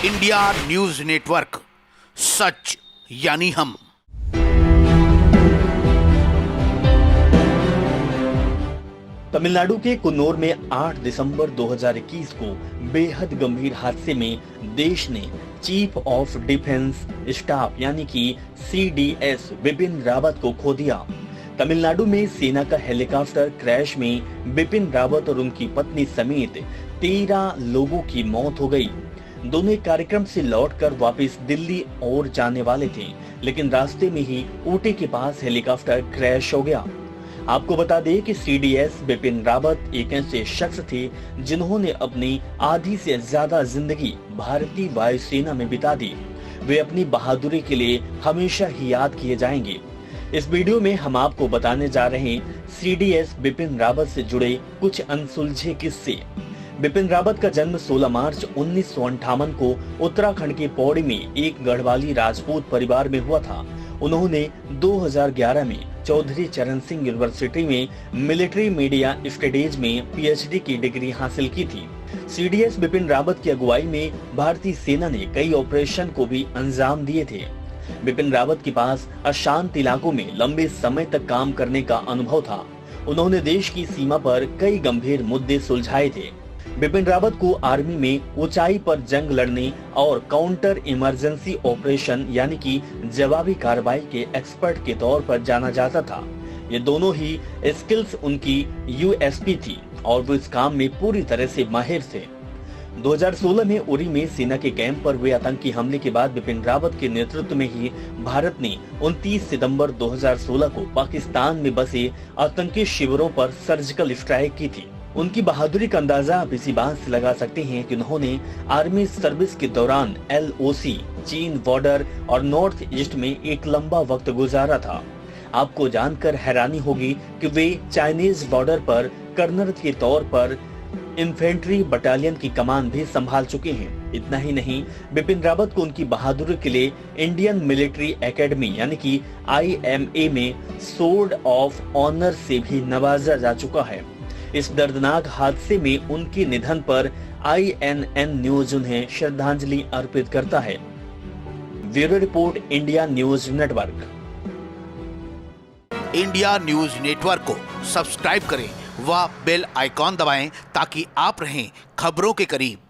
India news network, सच यानी हम। तमिलनाडु के कुन्नूर में 8 दिसंबर 2021 को बेहद गंभीर हादसे में देश ने चीफ ऑफ डिफेंस स्टाफ यानी कि CDS बिपिन रावत को खो दिया। तमिलनाडु में सेना का हेलीकॉप्टर क्रैश में बिपिन रावत और उनकी पत्नी समेत 13 लोगों की मौत हो गई। दोनों एक कार्यक्रम से लौटकर वापस दिल्ली और जाने वाले थे, लेकिन रास्ते में ही ऊटी के पास हेलीकॉप्टर क्रैश हो गया। आपको बता दें कि CDS बिपिन रावत एक ऐसे शख्स थे जिन्होंने अपनी आधी से ज्यादा जिंदगी भारतीय वायुसेना में बिता दी। वे अपनी बहादुरी के लिए हमेशा ही याद किए जाएंगे। इस वीडियो में हम आपको बताने जा रहे हैं CDS बिपिन रावत से जुड़े कुछ अनसुलझे किस्से। बिपिन रावत का जन्म 16 मार्च 1958 को उत्तराखंड के पौड़ी में एक गढ़वाली राजपूत परिवार में हुआ था। उन्होंने 2011 में चौधरी चरण सिंह यूनिवर्सिटी में मिलिट्री मीडिया स्टडीज में PhD की डिग्री हासिल की थी। CDS बिपिन रावत की अगुवाई में भारतीय सेना ने कई ऑपरेशन को भी अंजाम दिए थे। बिपिन रावत के पास अशांत इलाकों में लंबे समय तक काम करने का अनुभव था। उन्होंने देश की सीमा पर कई गंभीर मुद्दे सुलझाए थे। बिपिन रावत को आर्मी में ऊंचाई पर जंग लड़ने और काउंटर इमरजेंसी ऑपरेशन यानी कि जवाबी कार्रवाई के एक्सपर्ट के तौर पर जाना जाता था। ये दोनों ही स्किल्स उनकी USP थी और वो इस काम में पूरी तरह से माहिर थे। 2016 में उरी में सेना के कैंप पर हुए आतंकी हमले के बाद बिपिन रावत के नेतृत्व में ही भारत ने 29 सितंबर 2016 को पाकिस्तान में बसे आतंकी शिविरों पर सर्जिकल स्ट्राइक की थी। उनकी बहादुरी का अंदाजा आप इसी बात से लगा सकते हैं कि उन्होंने आर्मी सर्विस के दौरान LOC, चीन बॉर्डर और नॉर्थ ईस्ट में एक लंबा वक्त गुजारा था। आपको जानकर हैरानी होगी कि वे चाइनीज बॉर्डर पर कर्नल के तौर पर इन्फेंट्री बटालियन की कमान भी संभाल चुके हैं। इतना ही नहीं, बिपिन रावत को उनकी बहादुरी के लिए इंडियन मिलिट्री एकेडमी यानी कि IMA में सोर्ड ऑफ ऑनर से भी नवाजा जा चुका है। इस दर्दनाक हादसे में उनके निधन पर INN न्यूज उन्हें श्रद्धांजलि अर्पित करता है। Bureau report, India news network. India news network को सब्सक्राइब करें व बेल आइकॉन दबाएं ताकि आप रहें खबरों के करीब।